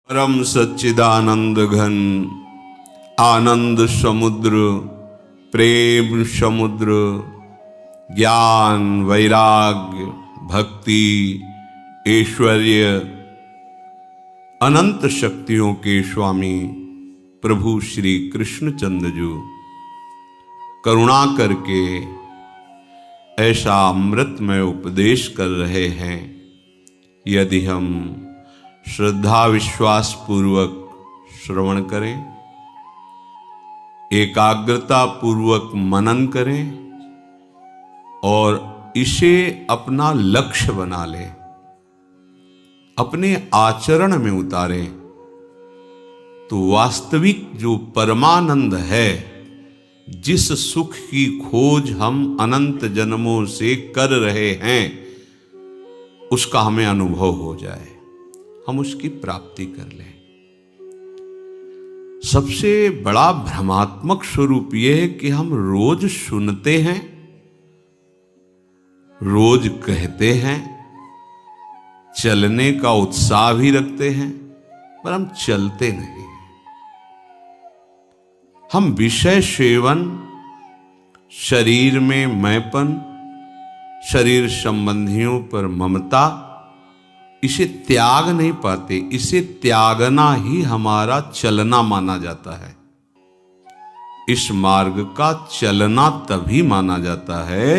परम सच्चिदानंद घन आनंद समुद्र प्रेम समुद्र ज्ञान वैराग्य भक्ति ऐश्वर्य अनंत शक्तियों के स्वामी प्रभु श्री कृष्णचंद्र जी करुणा करके ऐसा अमृतमय उपदेश कर रहे हैं। यदि हम श्रद्धा विश्वास पूर्वक श्रवण करें, एकाग्रता पूर्वक मनन करें और इसे अपना लक्ष्य बना लें, अपने आचरण में उतारें, तो वास्तविक जो परमानंद है, जिस सुख की खोज हम अनंत जन्मों से कर रहे हैं, उसका हमें अनुभव हो जाए, हम उसकी प्राप्ति कर लें। सबसे बड़ा भ्रमात्मक स्वरूप यह है कि हम रोज सुनते हैं, रोज कहते हैं, चलने का उत्साह भी रखते हैं, पर हम चलते नहीं हैं। हम विषय सेवन, शरीर में मैंपन, शरीर संबंधियों पर ममता, इसे त्याग नहीं पाते। इसे त्यागना ही हमारा चलना माना जाता है। इस मार्ग का चलना तभी माना जाता है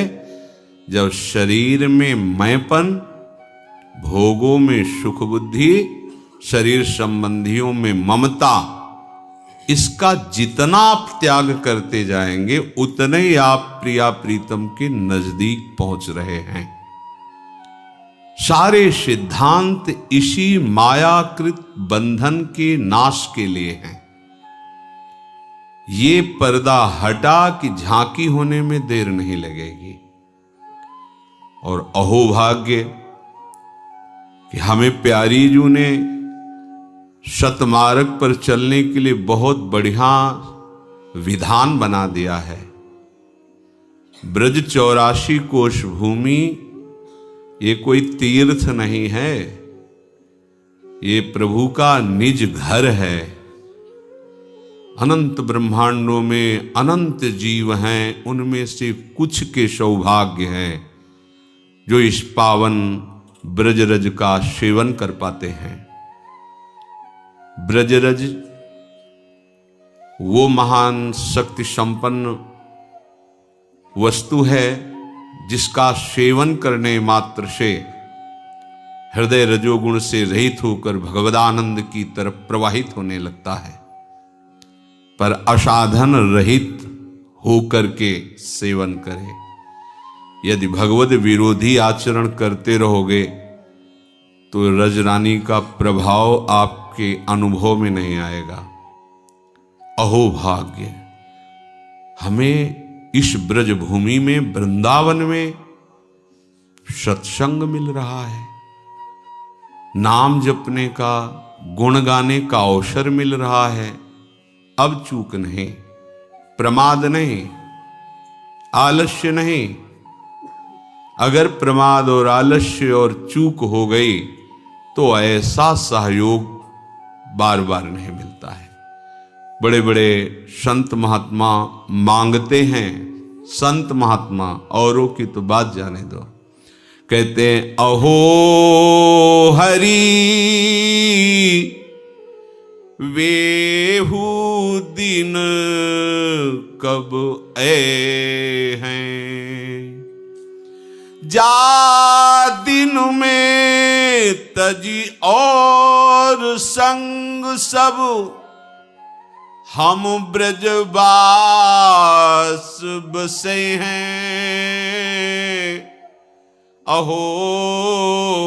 जब शरीर में मैंपन, भोगों में सुख बुद्धि, शरीर संबंधियों में ममता, इसका जितना आप त्याग करते जाएंगे उतने ही आप प्रिया प्रीतम के नजदीक पहुंच रहे हैं। सारे सिद्धांत इसी मायाकृत बंधन के नाश के लिए हैं। ये पर्दा हटा कि झांकी होने में देर नहीं लगेगी। और अहोभाग्य कि हमें प्यारी जू ने सतमार्ग पर चलने के लिए बहुत बढ़िया विधान बना दिया है। ब्रज 84 कोश भूमि ये कोई तीर्थ नहीं है, ये प्रभु का निज घर है। अनंत ब्रह्मांडों में अनंत जीव हैं, उनमें से कुछ के सौभाग्य हैं जो इस पावन ब्रजरज का सेवन कर पाते हैं। ब्रजरज वो महान शक्ति संपन्न वस्तु है जिसका सेवन करने मात्र से हृदय रजोगुण से रहित होकर भगवदानंद की तरफ प्रवाहित होने लगता है। पर असाधन रहित होकर के सेवन करे। यदि भगवद विरोधी आचरण करते रहोगे तो रजरानी का प्रभाव आपके अनुभव में नहीं आएगा। अहोभाग्य हमें इस ब्रज भूमि में, वृंदावन में सत्संग मिल रहा है, नाम जपने का, गुण गाने का अवसर मिल रहा है। अब चूक नहीं, प्रमाद नहीं, आलस्य नहीं। अगर प्रमाद और आलस्य और चूक हो गई तो ऐसा सहयोग बार बार नहीं मिलता है। बड़े बड़े संत महात्मा मांगते हैं, संत महात्मा, औरों की तो बात जाने दो। कहते हैं अहो हरि वेहू दिन कब आए हैं, जा दिन में तजी और संग सब, हम ब्रजवास बसे हैं। अहो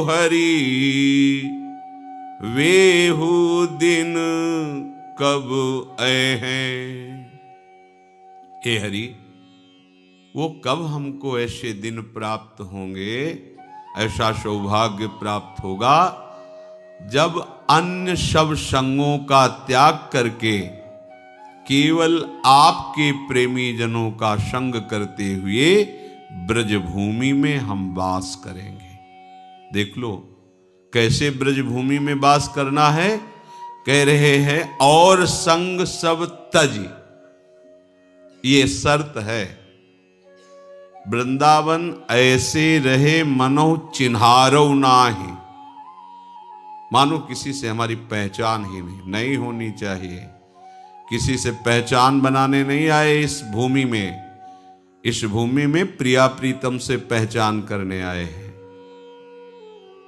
हरि वेहू दिन कब आए हैं। हे हरि, वो कब हमको ऐसे दिन प्राप्त होंगे, ऐसा सौभाग्य प्राप्त होगा जब अन्य सब संगों का त्याग करके केवल आपके प्रेमी जनों का संग करते हुए ब्रजभूमि में हम वास करेंगे। देख लो कैसे ब्रजभूमि में वास करना है। कह रहे हैं और संग सब तज, ये शर्त है। वृंदावन ऐसे रहे मनो चिन्हारो नाही, मानो किसी से हमारी पहचान ही नहीं होनी चाहिए, किसी से पहचान बनाने नहीं आए इस भूमि में। इस भूमि में प्रिया प्रीतम से पहचान करने आए हैं,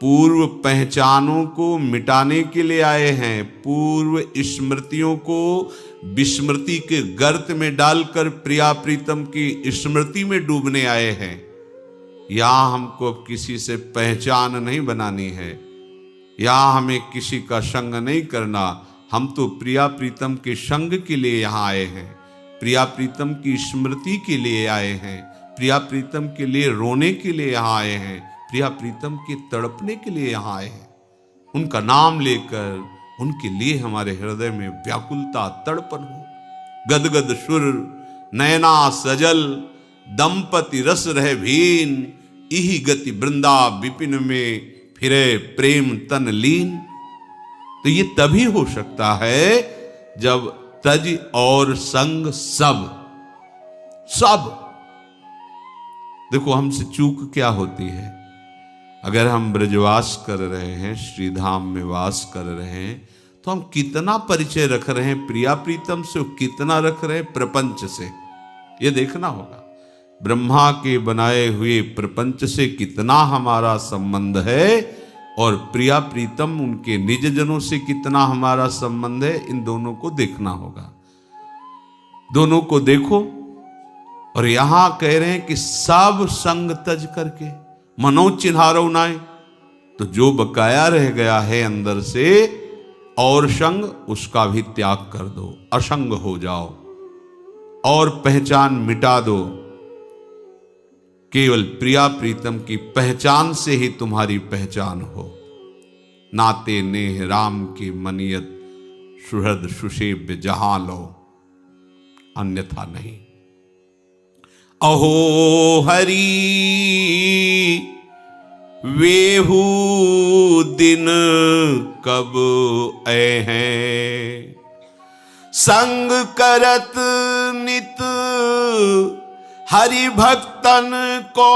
पूर्व पहचानों को मिटाने के लिए आए हैं, पूर्व स्मृतियों को विस्मृति के गर्त में डालकर प्रिया प्रीतम की स्मृति में डूबने आए हैं। यहां हमको अब किसी से पहचान नहीं बनानी है, यहां हमें किसी का संग नहीं करना। हम तो प्रिया प्रीतम के संग के लिए यहां आए हैं, प्रिया प्रीतम की स्मृति के लिए आए हैं, प्रिया प्रीतम के लिए रोने के लिए यहाँ आए हैं, प्रिया प्रीतम के तड़पने के लिए यहाँ आए हैं। उनका नाम लेकर उनके लिए हमारे हृदय में व्याकुलता तड़पन हो। गदगद सुर नयना सजल दंपति रस रह भीन, इही गति वृंदा विपिन में फिरे प्रेम तन लीन। तो ये तभी हो सकता है जब तज और संग सब देखो हमसे चूक क्या होती है। अगर हम ब्रजवास कर रहे हैं, श्रीधाम में वास कर रहे हैं, तो हम कितना परिचय रख रहे हैं प्रिया प्रीतम से, कितना रख रहे हैं प्रपंच से, ये देखना होगा। ब्रह्मा के बनाए हुए प्रपंच से कितना हमारा संबंध है और प्रिया प्रीतम उनके निज जनों से कितना हमारा संबंध है, इन दोनों को देखना होगा। दोनों को देखो। और यहां कह रहे हैं कि सब संग तज करके मनो चिन्हारो नाय, तो जो बकाया रह गया है अंदर से और संग, उसका भी त्याग कर दो, असंग हो जाओ और पहचान मिटा दो। केवल प्रिया प्रीतम की पहचान से ही तुम्हारी पहचान हो। नाते नेह राम की मनियत सुहृद सुषेव्य जहां लो, अन्यथा नहीं। अहो हरि वेहू दिन कब आए हैं, संग करत नित हरि भक्तन को,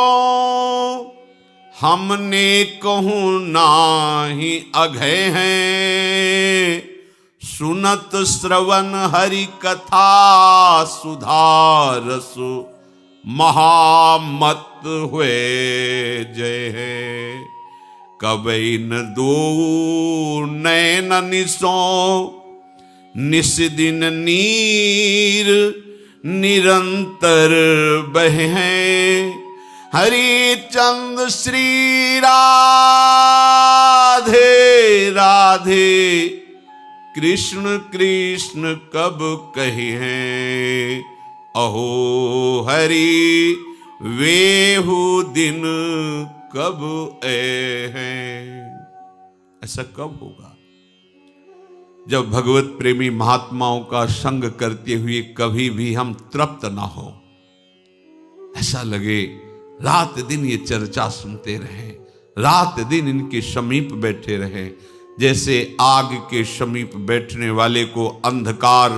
हमने कहूं नाही अघय हैं, सुनत श्रवण हरि कथा सुधारस, महामत हुए जय है। कबई न दो नैन निसो, निस दिन नीर निरंतर बहे, हरि चंद श्री राधे राधे, कृष्ण कृष्ण कब कहे हैं। अहो हरि वेहू दिन कब आए हैं। ऐसा कब होगा? जब भगवत प्रेमी महात्माओं का संग करते हुए कभी भी हम तृप्त ना हो, ऐसा लगे रात दिन ये चर्चा सुनते रहे, रात दिन इनके समीप बैठे रहे। जैसे आग के समीप बैठने वाले को अंधकार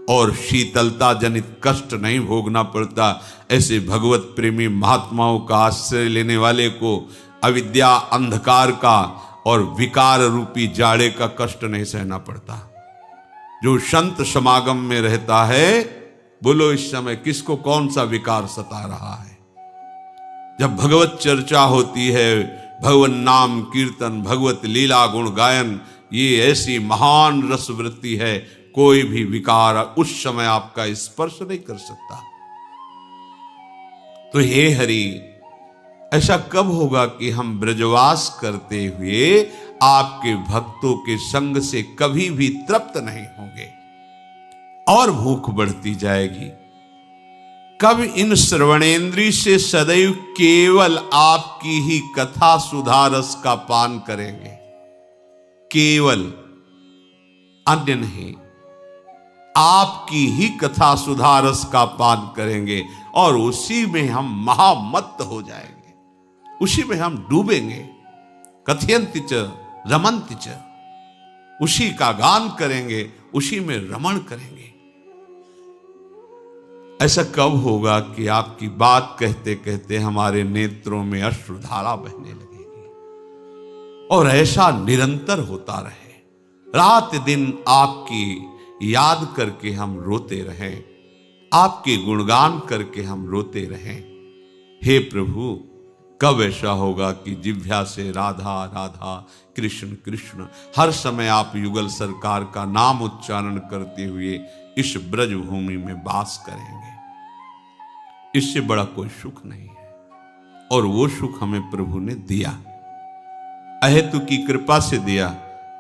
और शीतलता जनित कष्ट नहीं भोगना पड़ता, ऐसे भगवत प्रेमी महात्माओं का आश्रय लेने वाले को अविद्या अंधकार का और विकार रूपी जाड़े का कष्ट नहीं सहना पड़ता। जो संत समागम में रहता है, बोलो इस समय किसको कौन सा विकार सता रहा है? जब भगवत चर्चा होती है, भगवन नाम कीर्तन, भगवत लीला गुण गायन, ये ऐसी महान रस वृत्ति है, कोई भी विकार उस समय आपका स्पर्श नहीं कर सकता। तो हे हरि, ऐसा कब होगा कि हम ब्रजवास करते हुए आपके भक्तों के संग से कभी भी तृप्त नहीं होंगे और भूख बढ़ती जाएगी? कब इन श्रवणेन्द्रिय से सदैव केवल आपकी ही कथा सुधारस का पान करेंगे, केवल, अन्य नहीं, आपकी ही कथा सुधारस का पान करेंगे और उसी में हम महामत्त हो जाएंगे, उसी में हम डूबेंगे। कथयन्ति च रमन्ति च, उसी का गान करेंगे, उसी में रमण करेंगे। ऐसा कब होगा कि आपकी बात कहते कहते हमारे नेत्रों में अश्रुधारा बहने लगेगी और ऐसा निरंतर होता रहे, रात दिन आपकी याद करके हम रोते रहें, आपके गुणगान करके हम रोते रहें। हे प्रभु, कब ऐसा होगा कि जिह्वा से राधा राधा कृष्ण कृष्ण हर समय आप युगल सरकार का नाम उच्चारण करते हुए इस ब्रज भूमि में वास करेंगे। इससे बड़ा कोई सुख नहीं है, और वो सुख हमें प्रभु ने दिया, अहेतु की कृपा से दिया।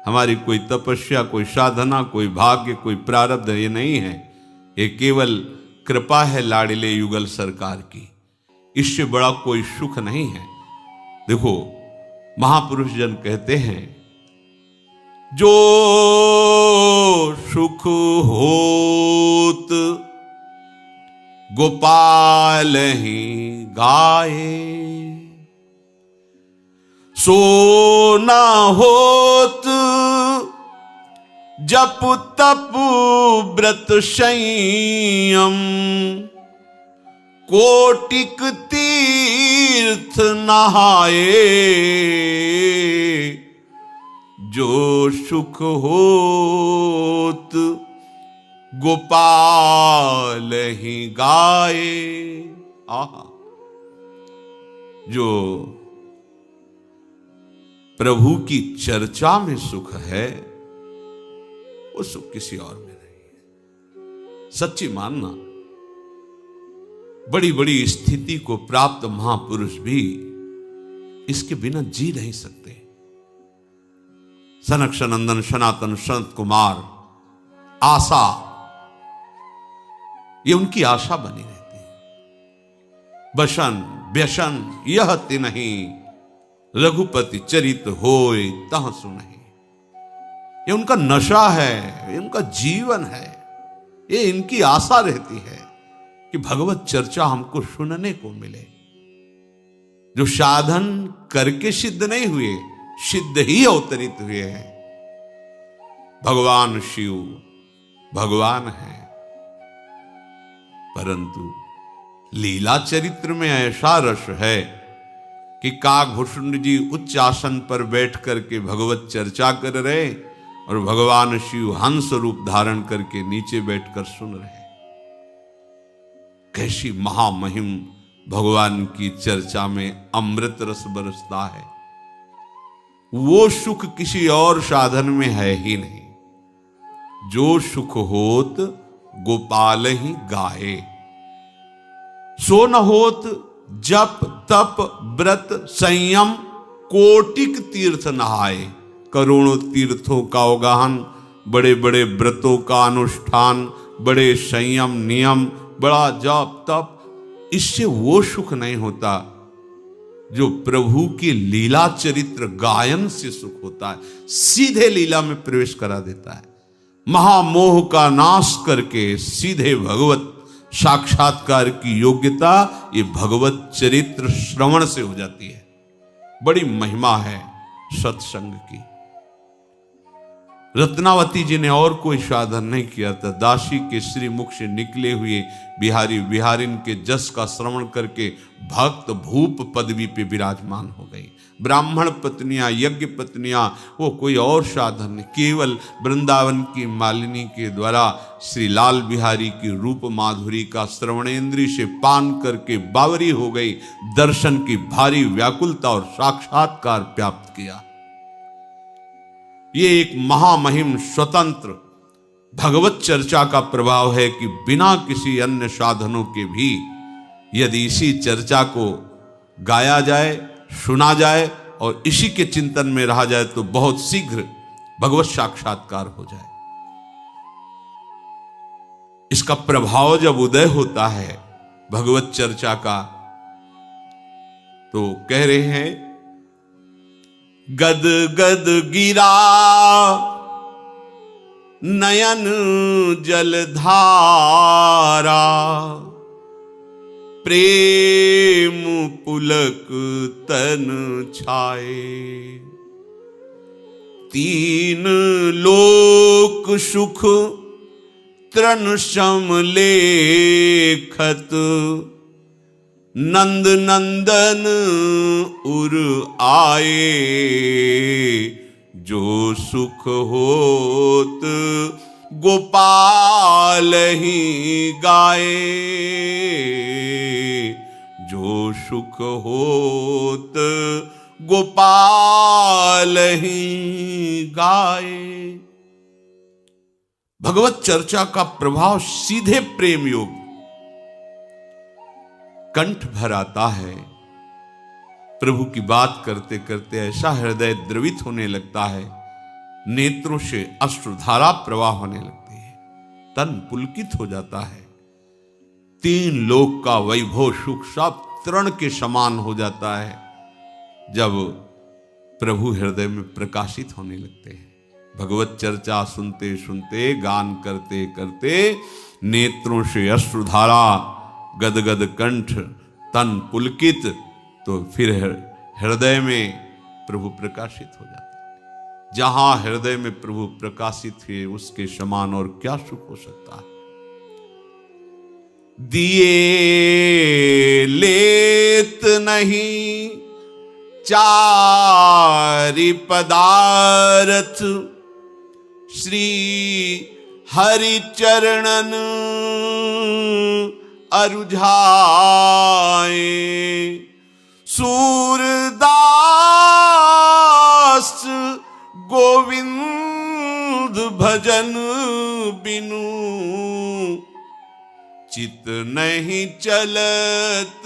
हमारी कोई तपस्या, कोई साधना, कोई भाग्य, कोई प्रारब्ध ये नहीं है, ये केवल कृपा है लाडिले युगल सरकार की। इससे बड़ा कोई सुख नहीं है। देखो, महापुरुष जन कहते हैं, जो सुख होत गोपाल ही गाए, सो ना होत जप तप व्रत संयम, कोटिक तीर्थ नहाए, जो सुख होत गोपाल ही गाए। आहा, जो प्रभु की चर्चा में सुख है, वो सुख किसी और में नहीं है। सच्ची मानना, बड़ी बड़ी स्थिति को प्राप्त महापुरुष भी इसके बिना जी नहीं सकते। सनक सनंदन सनातन संत कुमार, आशा, ये उनकी आशा बनी रहती है। बसन व्यसन यह तिन्हि, रघुपति चरित होय तह सुनहि। ये उनका नशा है, ये उनका जीवन है, ये इनकी आशा रहती है कि भगवत चर्चा हमको सुनने को मिले। जो साधन करके सिद्ध नहीं हुए, सिद्ध ही अवतरित हुए हैं। भगवान शिव भगवान है, परंतु लीला चरित्र में ऐसा रस है कि काकभूषण जी उच्च आसन पर बैठ करके भगवत चर्चा कर रहे और भगवान शिव हंस रूप धारण करके नीचे बैठकर सुन रहे। कैसी महामहिम भगवान की चर्चा में अमृत रस बरसता है। वो सुख किसी और साधन में है ही नहीं। जो सुख होत गोपाल ही गाए, सो न होत जप तप व्रत संयम, कोटिक तीर्थ नहाए। करोड़ों तीर्थों का अवगाहन, बड़े बड़े व्रतों का अनुष्ठान, बड़े संयम नियम, बड़ा जप तप, इससे वो सुख नहीं होता जो प्रभु की लीला चरित्र गायन से सुख होता है। सीधे लीला में प्रवेश करा देता है, महामोह का नाश करके सीधे भगवत साक्षात्कार की योग्यता ये भगवत चरित्र श्रवण से हो जाती है। बड़ी महिमा है सत्संग की। रत्नावती जी ने और कोई साधन नहीं किया था। दासी के श्री मुख से निकले हुए बिहारी बिहारिन के जस का श्रवण करके भक्त भूप पदवी पे विराजमान हो गई। ब्राह्मण पत्नियां, यज्ञ पत्नियां, वो कोई और साधन नहीं, केवल वृंदावन की मालिनी के द्वारा श्री लाल बिहारी की रूप माधुरी का श्रवणेन्द्रिय से पान करके बावरी हो गई। दर्शन की भारी व्याकुलता और साक्षात्कार प्राप्त किया। ये एक महामहिम स्वतंत्र भगवत चर्चा का प्रभाव है कि बिना किसी अन्य साधनों के भी यदि इसी चर्चा को गाया जाए, सुना जाए और इसी के चिंतन में रहा जाए तो बहुत शीघ्र भगवत साक्षात्कार हो जाए। इसका प्रभाव जब उदय होता है भगवत चर्चा का, तो कह रहे हैं, गद गद गिरा नयन जलधारा, प्रेम पुलक तन छाए, तीन लोक सुख तृण सम लेखत, नंद नंदन उर आए, जो सुख होत गोपाल ही गाए, जो सुख होत गोपाल ही गाए। भगवत चर्चा का प्रभाव सीधे प्रेम योग कंठ भर आता है। प्रभु की बात करते करते ऐसा हृदय द्रवित होने लगता है, नेत्रों से अश्रुधारा प्रवाह होने लगती है, तन पुलकित हो जाता है। तीन लोक का वैभव सुख सब तृण के समान हो जाता है जब प्रभु हृदय में प्रकाशित होने लगते हैं। भगवत चर्चा सुनते सुनते, गान करते करते नेत्रों से अश्रुधारा, गदगद कंठ, तन पुलकित, तो फिर हृदय में प्रभु प्रकाशित हो जाते हैं। जहां हृदय में प्रभु प्रकाशित है उसके समान और क्या सुख हो सकता है। दिए लेत नहीं चारि पदारथ, श्री हरि चरणन अरुझाए, सूरदास गोविंद भजन बिनु, चित नहीं चलत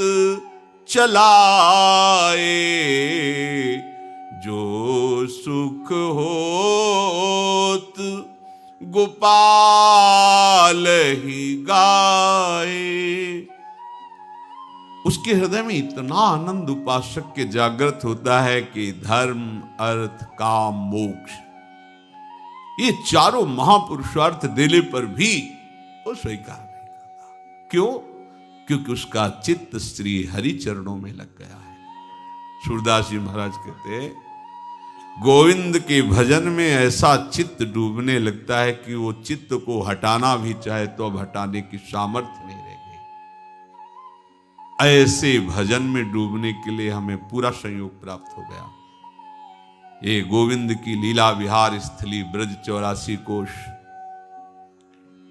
चलाए, जो सुख होत गोपाल ही गाए। उसके हृदय में इतना आनंद उपासक के जागृत होता है कि धर्म, अर्थ, काम, मोक्ष, ये चारों महापुरुषार्थ देने पर भी वो स्वीकार नहीं करता। क्यों? क्योंकि उसका चित्त श्री हरि चरणों में लग गया है। सूरदास जी महाराज कहते हैं, गोविंद के भजन में ऐसा चित्त डूबने लगता है कि वो चित्त को हटाना भी चाहे तो अब हटाने की सामर्थ्य नहीं रह गई। ऐसे भजन में डूबने के लिए हमें पूरा संयोग प्राप्त हो गया। ये गोविंद की लीला विहार स्थली ब्रज 84 कोश,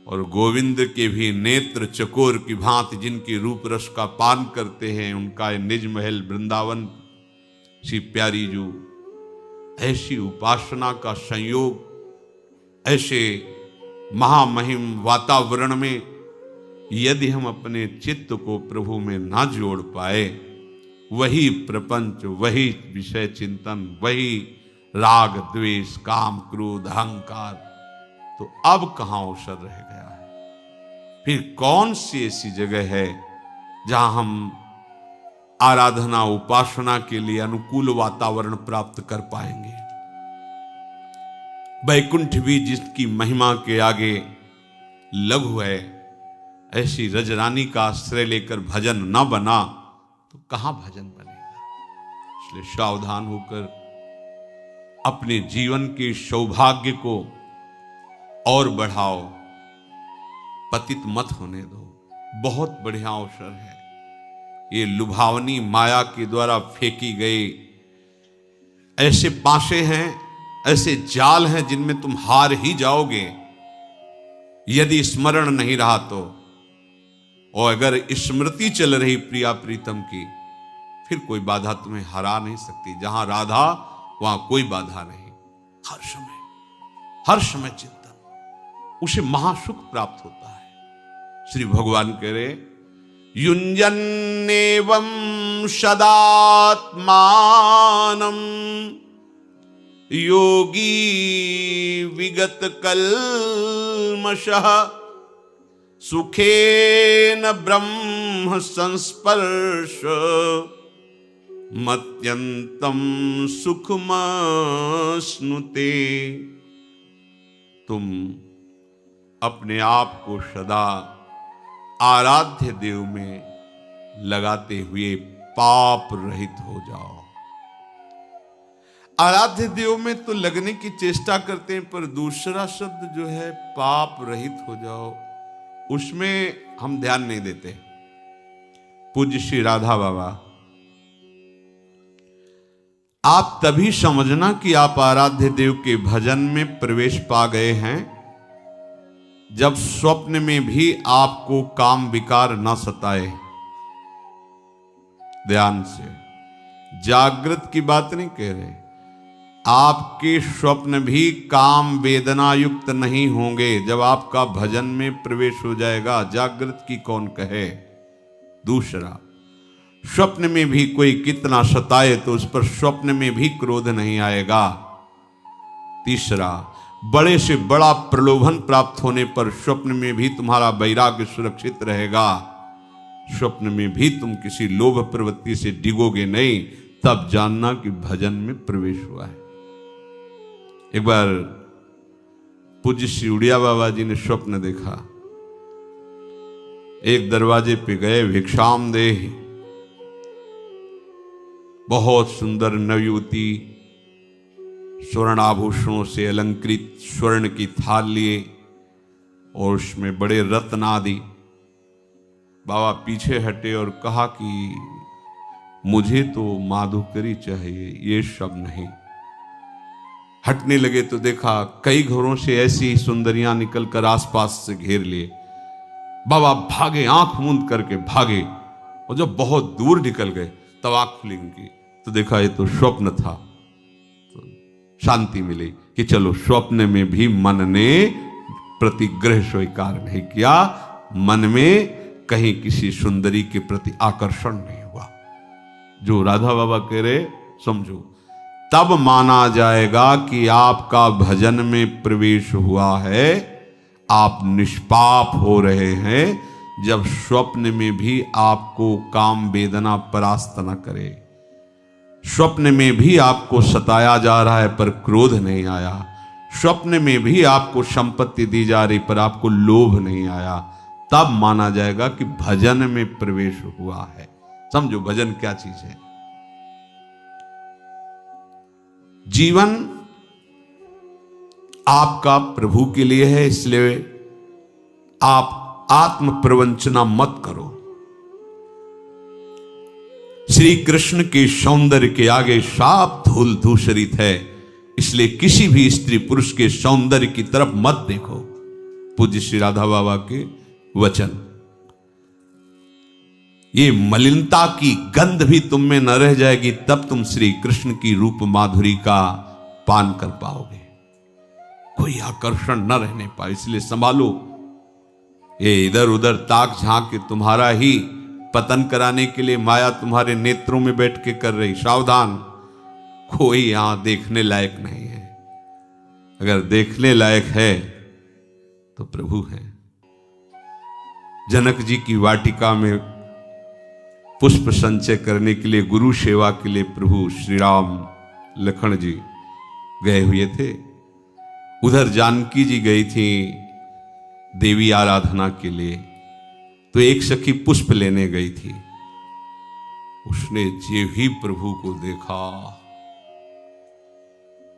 और गोविंद के भी नेत्र चकोर की भांति जिनके रूप रस का पान करते हैं, उनका निज महल वृंदावन सी प्यारी जो ऐसी उपासना का संयोग, ऐसे महामहिम वातावरण में यदि हम अपने चित्त को प्रभु में ना जोड़ पाए, वही प्रपंच, वही विषय चिंतन, वही राग द्वेष, काम, क्रोध, अहंकार, तो अब कहां अवसर रह गया है। फिर कौन सी ऐसी जगह है जहां हम आराधना, उपासना के लिए अनुकूल वातावरण प्राप्त कर पाएंगे। वैकुंठ भी जिसकी महिमा के आगे लघु है, ऐसी रजरानी का आश्रय लेकर भजन न बना तो कहां भजन बनेगा। इसलिए सावधान होकर अपने जीवन के सौभाग्य को और बढ़ाओ, पतित मत होने दो। बहुत बढ़िया अवसर है। ये लुभावनी माया के द्वारा फेंकी गई ऐसे पाशे हैं, ऐसे जाल हैं जिनमें तुम हार ही जाओगे यदि स्मरण नहीं रहा तो। और अगर स्मृति चल रही प्रिया प्रीतम की, फिर कोई बाधा तुम्हें हरा नहीं सकती। जहां राधा वहां कोई बाधा नहीं। हर समय चिंतन, उसे महासुख प्राप्त होता है। श्री भगवान कह रहे, युञ्जन्नेवं सदात्मानं योगी विगत कल्मषः, सुखेन ब्रह्म संस्पर्श मत्यंतम सुखमश्नुते। तुम अपने आप को सदा आराध्य देव में लगाते हुए पाप रहित हो जाओ। आराध्य देव में तो लगने की चेष्टा करते हैं, पर दूसरा शब्द जो है पाप रहित हो जाओ, उसमें हम ध्यान नहीं देते। पूज्य श्री राधा बाबा, आप तभी समझना कि आप आराध्य देव के भजन में प्रवेश पा गए हैं जब स्वप्न में भी आपको काम विकार न सताए। ध्यान से, जागृत की बात नहीं कह रहे, आपके स्वप्न भी काम वेदना युक्त नहीं होंगे जब आपका भजन में प्रवेश हो जाएगा। जागृत की कौन कहे। दूसरा, स्वप्न में भी कोई कितना सताए तो उस पर स्वप्न में भी क्रोध नहीं आएगा। तीसरा, बड़े से बड़ा प्रलोभन प्राप्त होने पर स्वप्न में भी तुम्हारा वैराग्य सुरक्षित रहेगा। स्वप्न में भी तुम किसी लोभ प्रवृत्ति से डिगोगे नहीं, तब जानना कि भजन में प्रवेश हुआ है। एक बार पूज्य श्री उड़िया बाबा जी ने स्वप्न देखा, एक दरवाजे पे गए, भिक्षाम देह, बहुत सुंदर नवयुवती स्वर्ण आभूषणों से अलंकृत स्वर्ण की थाल लिए और उसमें बड़े रत्न आदि। बाबा पीछे हटे और कहा कि मुझे तो माधुकरी चाहिए, ये सब नहीं। हटने लगे तो देखा कई घरों से ऐसी सुंदरियां निकलकर आसपास से घेर लिए। बाबा भागे, आंख मूंद करके भागे, और जब बहुत दूर निकल गए तब आंख खुली उनकी, तो देखा ये तो स्वप्न था। तो शांति मिली कि चलो, स्वप्न में भी मन ने प्रतिग्रह स्वीकार नहीं किया, मन में कहीं किसी सुंदरी के प्रति आकर्षण नहीं हुआ। जो राधा बाबा कह रहे समझो, तब माना जाएगा कि आपका भजन में प्रवेश हुआ है, आप निष्पाप हो रहे हैं जब स्वप्न में भी आपको काम वेदना परास्त न करे। स्वप्न में भी आपको सताया जा रहा है पर क्रोध नहीं आया। स्वप्न में भी आपको संपत्ति दी जा रही पर आपको लोभ नहीं आया, तब माना जाएगा कि भजन में प्रवेश हुआ है। समझो भजन क्या चीज है। जीवन आपका प्रभु के लिए है, इसलिए आप आत्म प्रवंचना मत करो। श्री कृष्ण के सौंदर्य के आगे साफ धूल धूसरित है, इसलिए किसी भी स्त्री पुरुष के सौंदर्य की तरफ मत देखो। पूज्य श्री राधा बाबा के वचन। ये मलिनता की गंध भी तुम में न रह जाएगी, तब तुम श्री कृष्ण की रूप माधुरी का पान कर पाओगे। कोई आकर्षण न रहने पाए, इसलिए संभालो। ये इधर उधर ताक झांक के तुम्हारा ही पतन कराने के लिए माया तुम्हारे नेत्रों में बैठ के कर रही। सावधान, कोई यहां देखने लायक नहीं है। अगर देखने लायक है तो प्रभु है। जनक जी की वाटिका में पुष्प संचय करने के लिए, गुरु सेवा के लिए प्रभु श्री राम लखन जी गए हुए थे। उधर जानकी जी गई थी देवी आराधना के लिए, तो एक सखी पुष्प लेने गई थी। उसने जे ही प्रभु को देखा,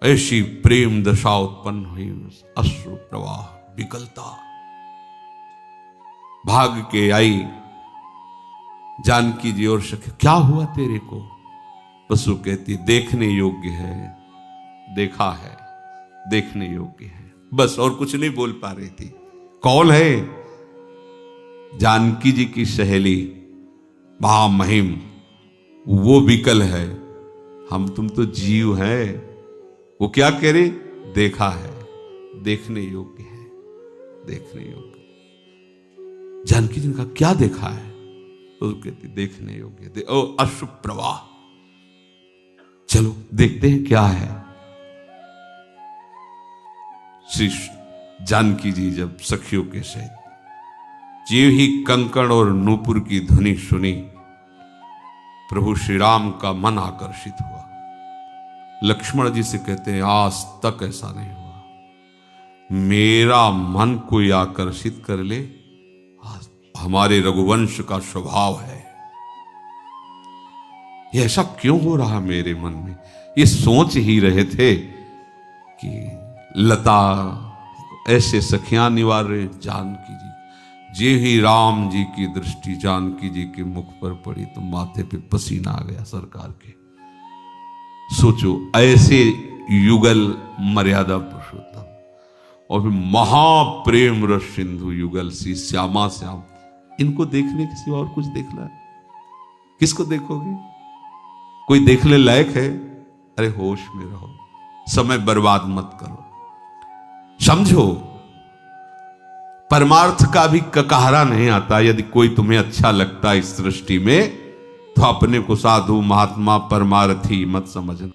ऐसी प्रेम दशा उत्पन्न हुई, अश्रु प्रवाह विकलता। भाग के आई जानकी जी और सखी, क्या हुआ तेरे को? पशु कहती देखने योग्य है, देखा है, देखने योग्य है, बस। और कुछ नहीं बोल पा रही थी। कौन है? जानकी जी की सहेली महामहिम, वो विकल है, हम तुम तो जीव हैं। वो क्या कह रही? देखा है, देखने योग्य है, देखने योग्य। जानकी जी ने कहा क्या देखा है? तो कहती देखने योग्य ओ अश्रु प्रवाह। चलो देखते हैं क्या है। श्री जानकी जी जब सखियों के सहित जीव ही कंकण और नूपुर की ध्वनि सुनी, प्रभु श्री राम का मन आकर्षित हुआ। लक्ष्मण जी से कहते हैं आज तक ऐसा नहीं हुआ, मेरा मन कोई आकर्षित कर ले, हमारे रघुवंश का स्वभाव है। ये ऐसा क्यों हो रहा मेरे मन में? ये सोच ही रहे थे कि लता ऐसे सखियां निवारे जानकी जी, जे ही राम जी की दृष्टि जानकी जी के मुख पर पड़ी तो माथे पे पसीना आ गया सरकार के। सोचो ऐसे युगल मर्यादा पुरुषोत्तम और फिर महाप्रेम रस सिंधु युगल सी श्यामा श्याम, इनको देखने के सिवा और कुछ देखना है? किसको देखोगे? कोई देखने लायक है? अरे होश में रहो, समय बर्बाद मत करो, समझो परमार्थ का भी ककहरा नहीं आता। यदि कोई तुम्हें अच्छा लगता है इस सृष्टि में तो अपने को साधु महात्मा परमार्थी मत समझना।